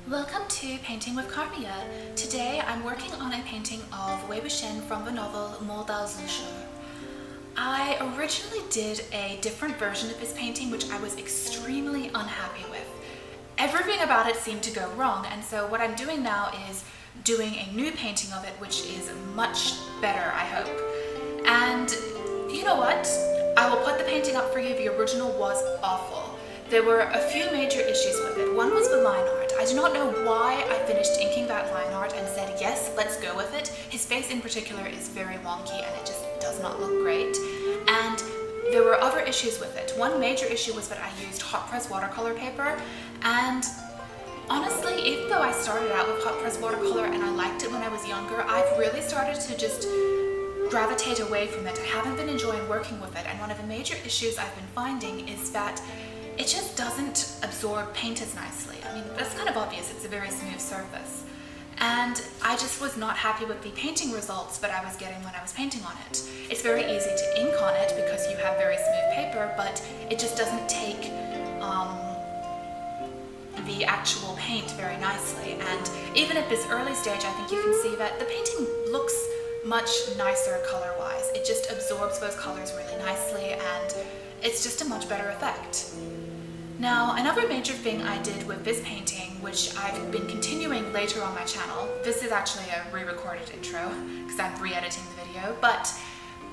Welcome to Painting with Carmia. Today I'm working on a painting of Wei Wuxian from the novel Modao Zushi. I originally did a different version of this painting which I was extremely unhappy with. Everything about it seemed to go wrong, and so what I'm doing now is doing a new painting of it which is much better, I hope. And you know what? I will put the painting up for you. The original was awful. There were a few major issues with it. One was the line art. I do not know why I finished inking that line art and said, yes, let's go with it. His face in particular is very wonky and it just does not look great. And there were other issues with it. One major issue was that I used hot press watercolor paper, and honestly, even though I started out with hot press watercolor and I liked it when I was younger, I've really started to just gravitate away from it. I haven't been enjoying working with it, and one of the major issues I've been finding is that it just doesn't absorb paint as nicely. I mean, that's kind of obvious, it's a very smooth surface. And I just was not happy with the painting results that I was getting when I was painting on it. It's very easy to ink on it because you have very smooth paper, but it just doesn't take the actual paint very nicely. And even at this early stage, I think you can see that the painting looks much nicer color-wise. It just absorbs those colors really nicely, and it's just a much better effect. Now, another major thing I did with this painting, which I've been continuing later on my channel, this is actually a re-recorded intro because I'm re-editing the video, but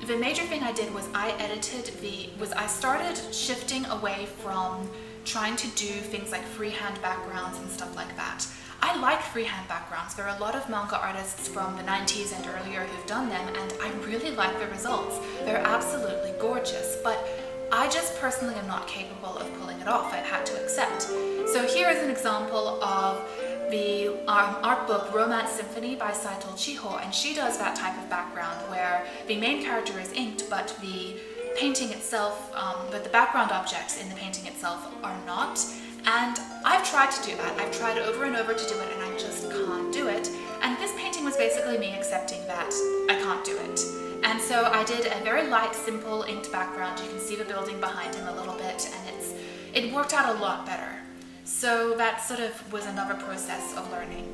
the major thing I did was I started shifting away from trying to do things like freehand backgrounds and stuff like that. I like freehand backgrounds. There are a lot of manga artists from the 90s and earlier who've done them, and I really like the results. They're absolutely gorgeous, but I just personally am not capable of pulling it off. I've had to accept. So here is an example of the art book Romance Symphony by Saito Chiho, and she does that type of background where the main character is inked, but the painting itself, but the background objects in the painting itself are not. And I've tried to do that. I've tried over and over to do it, and I just can't do it. And this painting was basically me accepting that I can't do it. And so I did a very light, simple inked background. You can see the building behind him a little bit, and it worked out a lot better. So that sort of was another process of learning.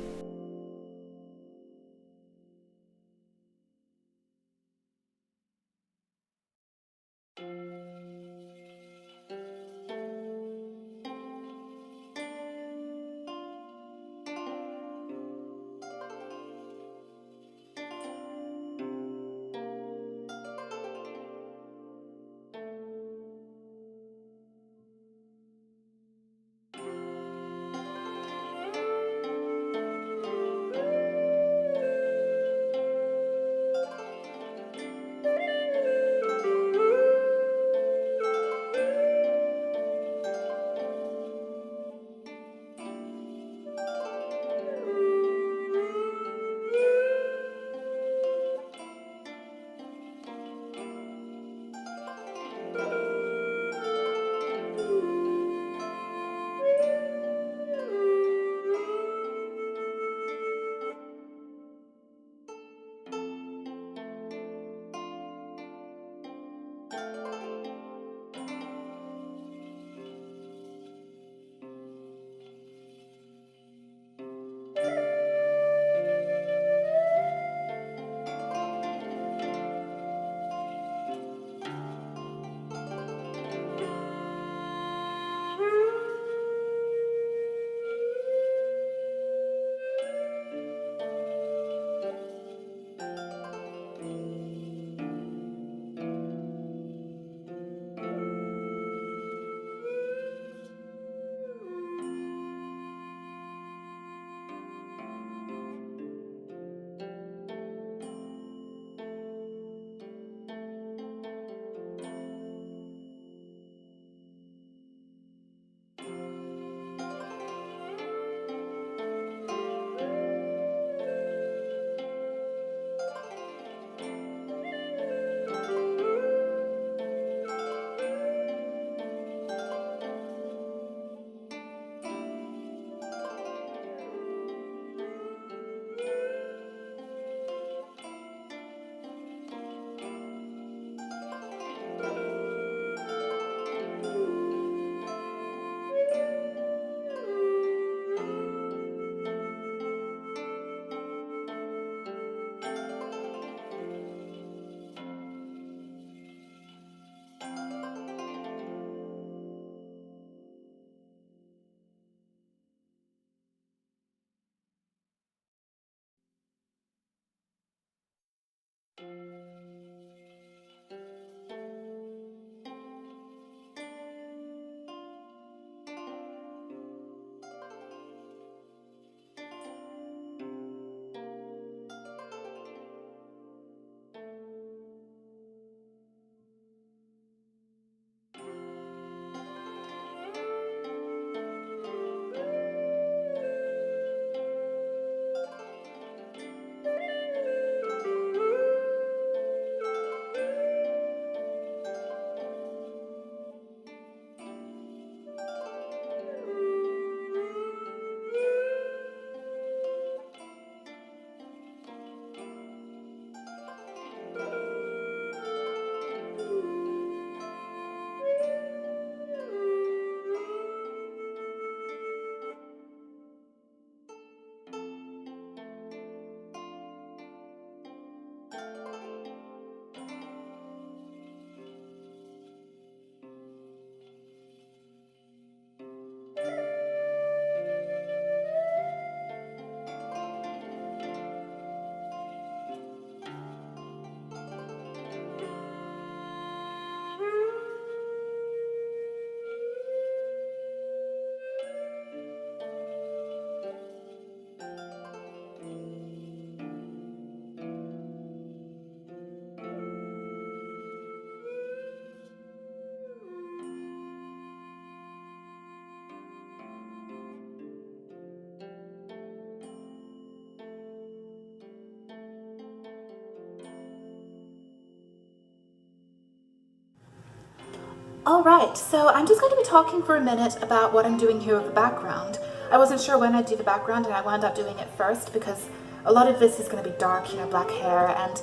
Alright, so I'm just going to be talking for a minute about what I'm doing here with the background. I wasn't sure when I'd do the background and I wound up doing it first because a lot of this is going to be dark, you know, black hair, and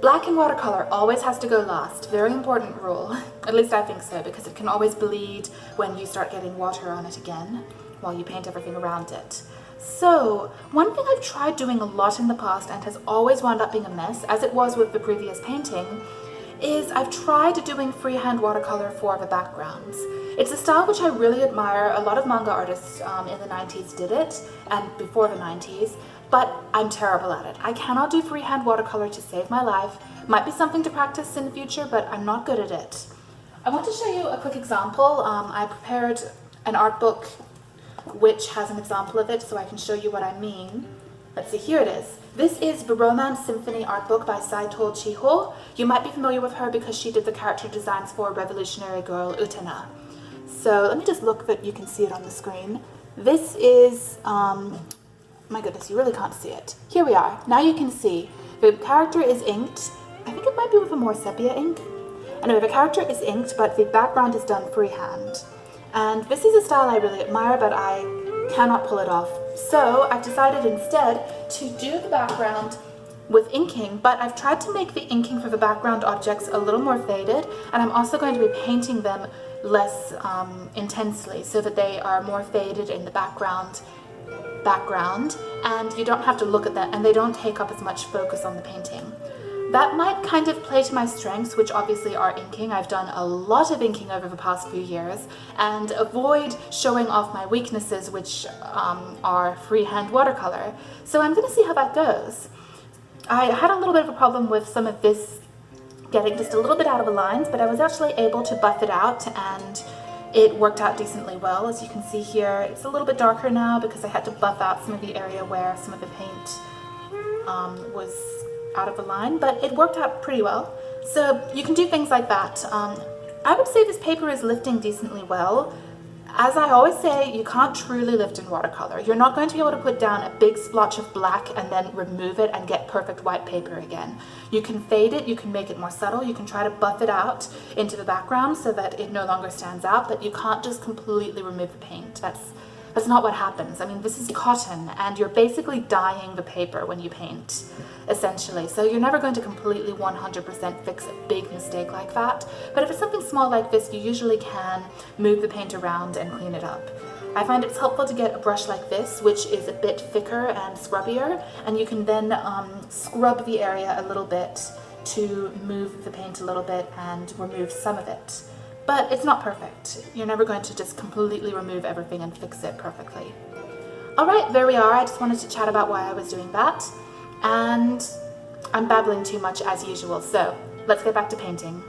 black in watercolor always has to go last. Very important rule. At least I think so, because it can always bleed when you start getting water on it again while you paint everything around it. So, one thing I've tried doing a lot in the past and has always wound up being a mess, as it was with the previous painting, is I've tried doing freehand watercolor for the backgrounds. It's a style which I really admire. A lot of manga artists in the 90s did it, and before the 90s, but I'm terrible at it. I cannot do freehand watercolor to save my life. Might be something to practice in the future, but I'm not good at it. I want to show you a quick example. I prepared an art book which has an example of it so I can show you what I mean. Let's see, here it is. This is the Romance Symphony art book by Saito Chiho. You might be familiar with her because she did the character designs for Revolutionary Girl Utena. So let me just look that you can see it on the screen. This is, my goodness, you really can't see it. Here we are. Now you can see. The character is inked. I think it might be with a more sepia ink. Anyway, the character is inked, but the background is done freehand. And this is a style I really admire, but I cannot pull it off. So I've decided instead to do the background with inking, but I've tried to make the inking for the background objects a little more faded, and I'm also going to be painting them less intensely so that they are more faded in the background, and you don't have to look at them, and they don't take up as much focus on the painting. That might kind of play to my strengths, which obviously are inking. I've done a lot of inking over the past few years, and avoid showing off my weaknesses, which are freehand watercolor. So I'm going to see how that goes. I had a little bit of a problem with some of this getting just a little bit out of the lines, but I was actually able to buff it out, and it worked out decently well. As you can see here, it's a little bit darker now because I had to buff out some of the area where some of the paint was out of the line, but it worked out pretty well. So you can do things like that. I would say this paper is lifting decently well. As I always say, you can't truly lift in watercolor. You're not going to be able to put down a big splotch of black and then remove it and get perfect white paper again. You can fade it, you can make it more subtle, you can try to buff it out into the background so that it no longer stands out, but you can't just completely remove the paint. That's not what happens. I mean, this is cotton, and you're basically dyeing the paper when you paint, essentially. So you're never going to completely 100% fix a big mistake like that. But if it's something small like this, you usually can move the paint around and clean it up. I find it's helpful to get a brush like this, which is a bit thicker and scrubbier, and you can then scrub the area a little bit to move the paint a little bit and remove some of it. But it's not perfect. You're never going to just completely remove everything and fix it perfectly. Alright, there we are. I just wanted to chat about why I was doing that. And I'm babbling too much as usual, so let's get back to painting.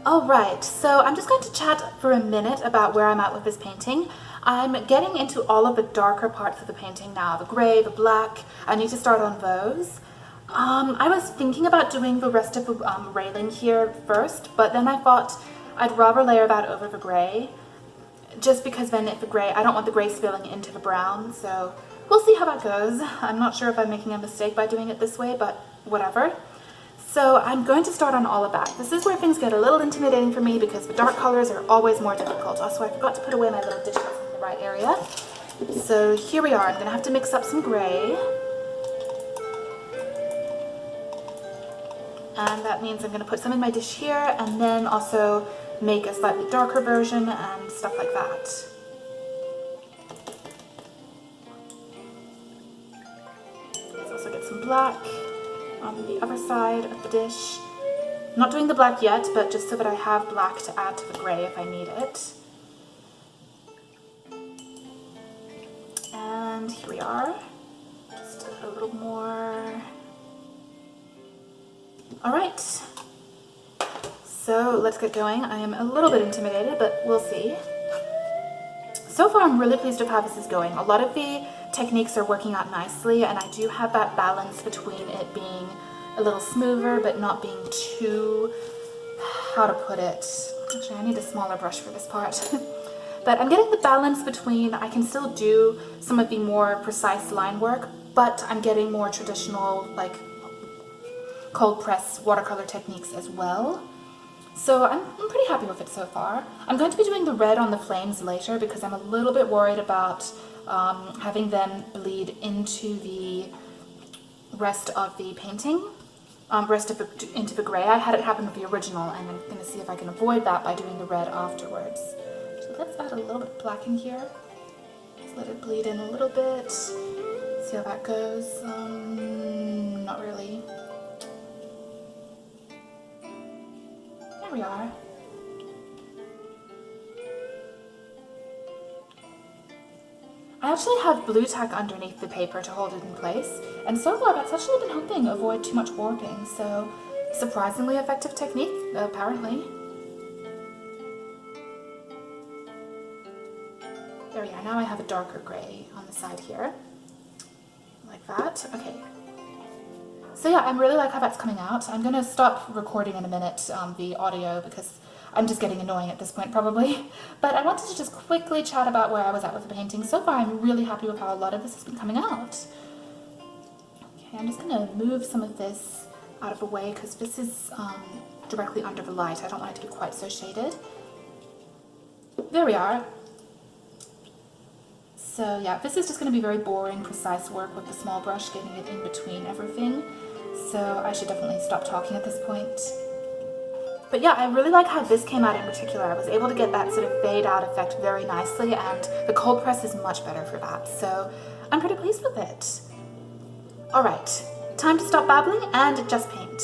All right, so I'm just going to chat for a minute about where I'm at with this painting. I'm getting into all of the darker parts of the painting now, the gray, the black. I need to start on those. I was thinking about doing the rest of the railing here first, but then I thought I'd rather layer that over the gray, just because then if the gray, I don't want the gray spilling into the brown, so we'll see how that goes. I'm not sure if I'm making a mistake by doing it this way, but whatever. So I'm going to start on all of that. This is where things get a little intimidating for me because the dark colors are always more difficult. Also, I forgot to put away my little dish towels in the right area. So here we are. I'm going to have to mix up some gray. And that means I'm going to put some in my dish here and then also make a slightly darker version and stuff like that. Let's also get some black on the other side of the dish. I'm not doing the black yet, but just so that I have black to add to the gray if I need it. And here we are. Just a little more. All right. So let's get going. I am a little bit intimidated, but we'll see. So far, I'm really pleased with how this is going. A lot of the techniques are working out nicely, and I do have that balance between it being a little smoother, but not being too, how to put it? Actually, I need a smaller brush for this part. But I'm getting the balance between, I can still do some of the more precise line work, but I'm getting more traditional, like, cold press watercolor techniques as well. So I'm pretty happy with it so far. I'm going to be doing the red on the flames later because I'm a little bit worried about having them bleed into the rest of the painting, into the gray. I had it happen with the original, and I'm going to see if I can avoid that by doing the red afterwards. So let's add a little bit of black in here. Just let it bleed in a little bit. See how that goes. Not really. There we are. I actually have blue tack underneath the paper to hold it in place, and so far that's actually been helping avoid too much warping, so surprisingly effective technique, apparently. There we are, now I have a darker gray on the side here, like that. Okay. So yeah, I really like how that's coming out. I'm going to stop recording in a minute the audio because I'm just getting annoying at this point probably. But I wanted to just quickly chat about where I was at with the painting. So far I'm really happy with how a lot of this has been coming out. Okay, I'm just going to move some of this out of the way because this is directly under the light. I don't want it to be quite so shaded. There we are. So yeah, this is just going to be very boring, precise work with the small brush, getting it in between everything. So I should definitely stop talking at this point. But yeah, I really like how this came out in particular. I was able to get that sort of fade out effect very nicely, and the cold press is much better for that. So I'm pretty pleased with it. All right, time to stop babbling and just paint.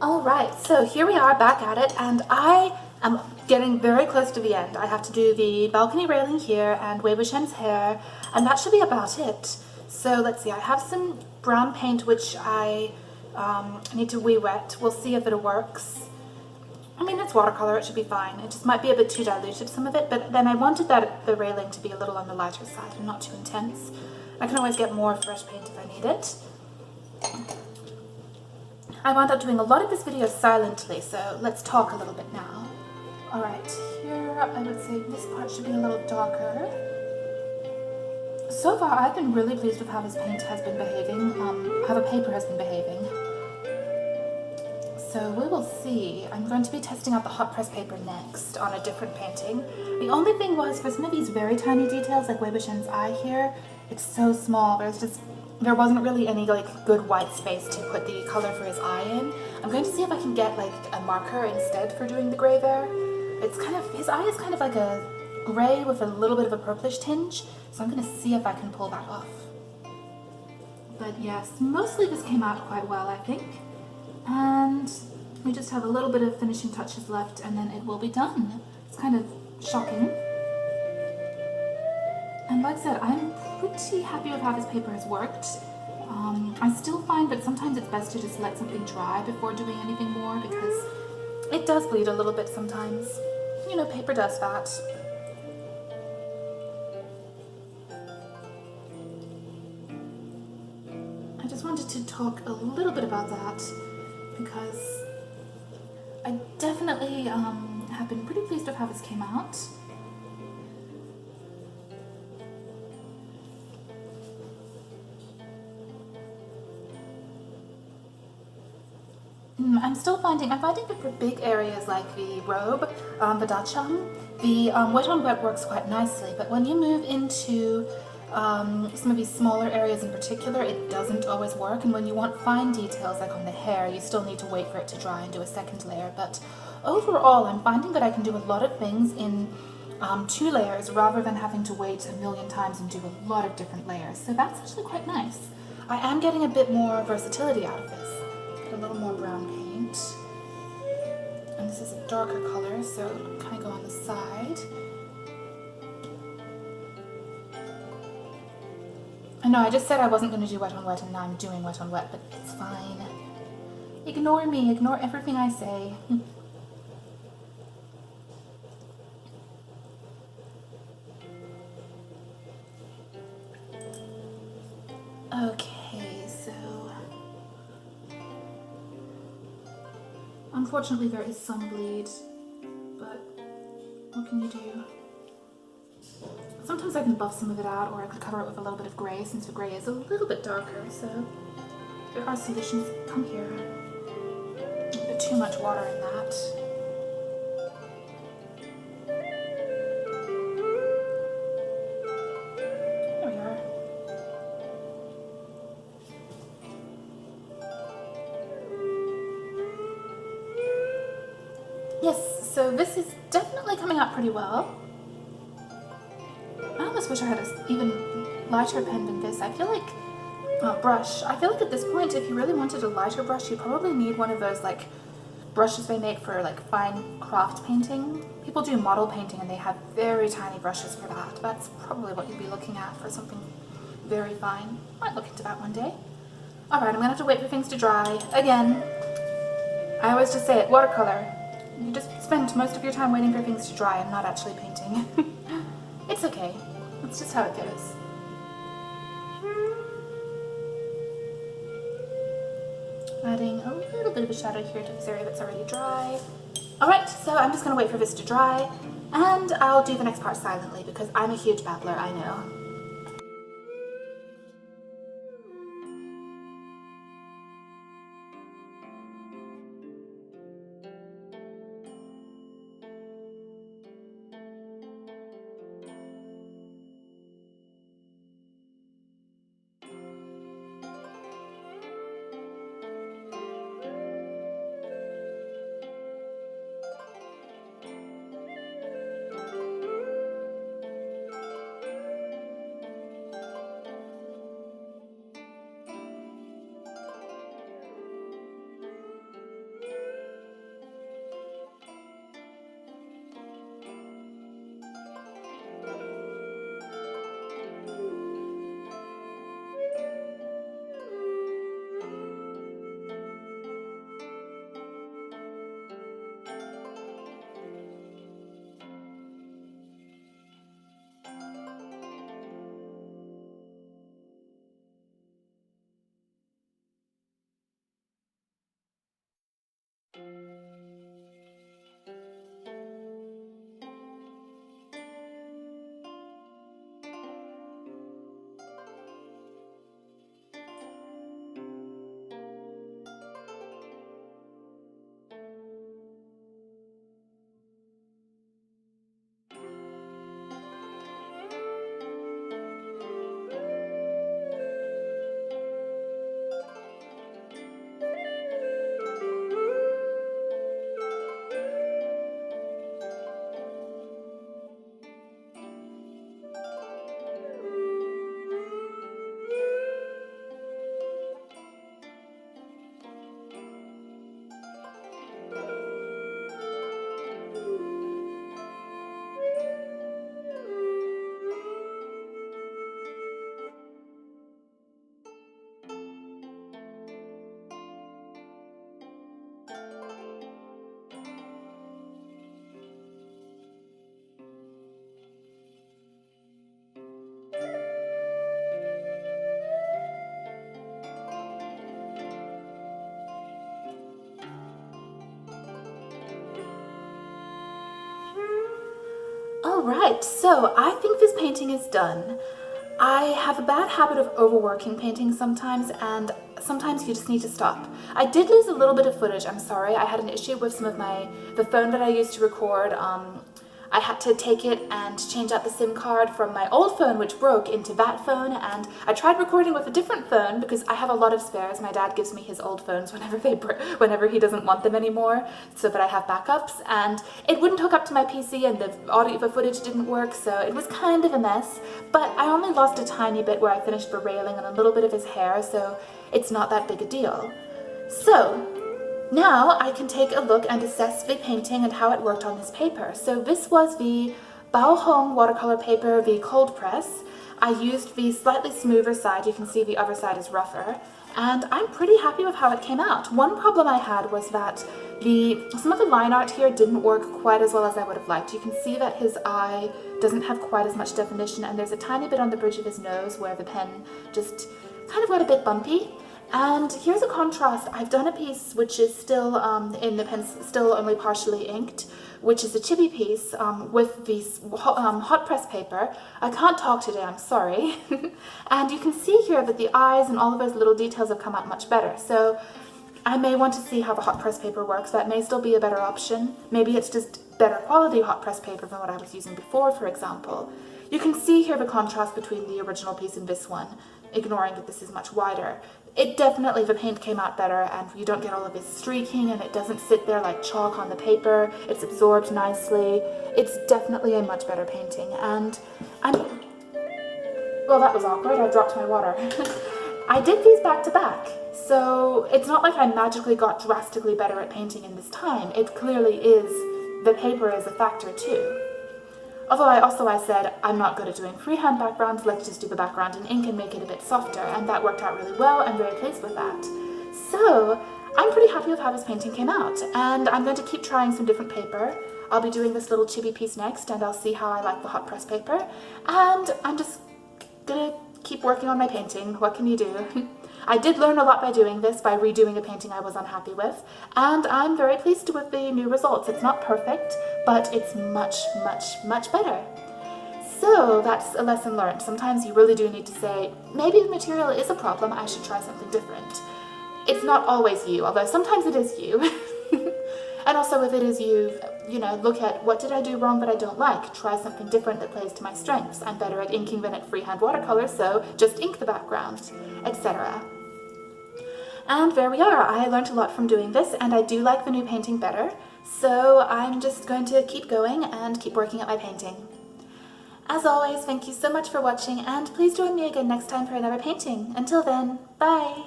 Alright, so here we are back at it, and I am getting very close to the end. I have to do the balcony railing here and Wei Wuxian's hair, and that should be about it. So let's see, I have some brown paint which I need to wet. We'll see if it works. I mean, it's watercolor, it should be fine. It just might be a bit too diluted, some of it, but then I wanted the railing to be a little on the lighter side and not too intense. I can always get more fresh paint if I need it. I wound up doing a lot of this video silently, so let's talk a little bit now. Alright, here I would say this part should be a little darker. So far I've been really pleased with how this paint has been behaving, how the paper has been behaving. So we will see. I'm going to be testing out the hot press paper next on a different painting. The only thing was, for some of these very tiny details, like Wei Wuxian's eye here, it's so small, there wasn't really any good white space to put the color for his eye in. I'm going to see if I can get a marker instead for doing the gray there. His eye is kind of like a gray with a little bit of a purplish tinge, so I'm going to see if I can pull that off. But yes, mostly this came out quite well, I think. And we just have a little bit of finishing touches left and then it will be done. It's kind of shocking. And like I said, I'm pretty happy with how this paper has worked. I still find that sometimes it's best to just let something dry before doing anything more because it does bleed a little bit sometimes. You know, paper does that. I just wanted to talk a little bit about that because I definitely have been pretty pleased with how this came out. I'm finding that for big areas like the robe, the dachang, the wet on wet works quite nicely, but when you move into some of these smaller areas in particular, it doesn't always work, and when you want fine details like on the hair, you still need to wait for it to dry and do a second layer. But overall, I'm finding that I can do a lot of things in 2 layers rather than having to wait a million times and do a lot of different layers. So that's actually quite nice. I am getting a bit more versatility out of this. A little more brown paint. And this is a darker color, so it'll kind of go on the side. I know I just said I wasn't going to do wet on wet and now I'm doing wet on wet, but it's fine. Ignore me, ignore everything I say. Okay, so unfortunately there is some bleed, but what can you do? Sometimes I can buff some of it out, or I could cover it with a little bit of gray since the gray is a little bit darker, so there are solutions. Come here. A bit too much water in that. There we are. Yes, so this is definitely coming out pretty well. I almost wish I had an even lighter pen than this. I feel like brush. I feel like at this point, if you really wanted a lighter brush, you probably need one of those brushes they make for fine craft painting. People do model painting and they have very tiny brushes for that. That's probably what you'd be looking at for something very fine. Might look into that one day. Alright, I'm gonna have to wait for things to dry. Again, I always just say it, watercolor. You just spend most of your time waiting for things to dry and not actually painting. It's okay. It's just how it goes. Adding a little bit of a shadow here to this area that's already dry. Alright, so I'm just going to wait for this to dry, and I'll do the next part silently because I'm a huge babbler, I know. Alright, so I think this painting is done. I have a bad habit of overworking paintings sometimes, and sometimes you just need to stop. I did lose a little bit of footage, I'm sorry. I had an issue with some of the phone that I used to record. I had to take it and change out the SIM card from my old phone, which broke, into that phone, and I tried recording with a different phone because I have a lot of spares. My dad gives me his old phones whenever he doesn't want them anymore, so that I have backups, and it wouldn't hook up to my PC, and the footage didn't work, so it was kind of a mess. But I only lost a tiny bit where I finished the railing and a little bit of his hair, so it's not that big a deal. So now I can take a look and assess the painting and how it worked on this paper. So this was the Bao watercolor paper, the cold press. I used the slightly smoother side. You can see the other side is rougher. And I'm pretty happy with how it came out. One problem I had was that some of the line art here didn't work quite as well as I would have liked. You can see that his eye doesn't have quite as much definition, and there's a tiny bit on the bridge of his nose where the pen just kind of got a bit bumpy. And here's a contrast. I've done a piece which is still in the pen, still only partially inked, which is a chibi piece with this hot press paper. I can't talk today, I'm sorry. And you can see here that the eyes and all of those little details have come out much better. So I may want to see how the hot press paper works. That may still be a better option. Maybe it's just better quality hot press paper than what I was using before, for example. You can see here the contrast between the original piece and this one, ignoring that this is much wider. It definitely, the paint came out better, and you don't get all of this streaking, and it doesn't sit there like chalk on the paper. It's absorbed nicely. It's definitely a much better painting, and well, that was awkward. I dropped my water. I did these back to back, so it's not like I magically got drastically better at painting in this time. It clearly is, the paper is a factor too. Although I said, I'm not good at doing freehand backgrounds, let's just do the background in ink and make it a bit softer, and that worked out really well. I'm very pleased with that. So, I'm pretty happy with how this painting came out, and I'm going to keep trying some different paper. I'll be doing this little chibi piece next, and I'll see how I like the hot press paper, and I'm just gonna keep working on my painting. What can you do? I did learn a lot by doing this, by redoing a painting I was unhappy with, and I'm very pleased with the new results. It's not perfect, but it's much, much, much better. So that's a lesson learned. Sometimes you really do need to say, maybe the material is a problem, I should try something different. It's not always you, although sometimes it is you. And also if it is you know, look at what did I do wrong that I don't like, try something different that plays to my strengths. I'm better at inking than at freehand watercolor, so just ink the background, etc. And there we are. I learned a lot from doing this, and I do like the new painting better, so I'm just going to keep going and keep working at my painting. As always, thank you so much for watching, and please join me again next time for another painting. Until then, bye!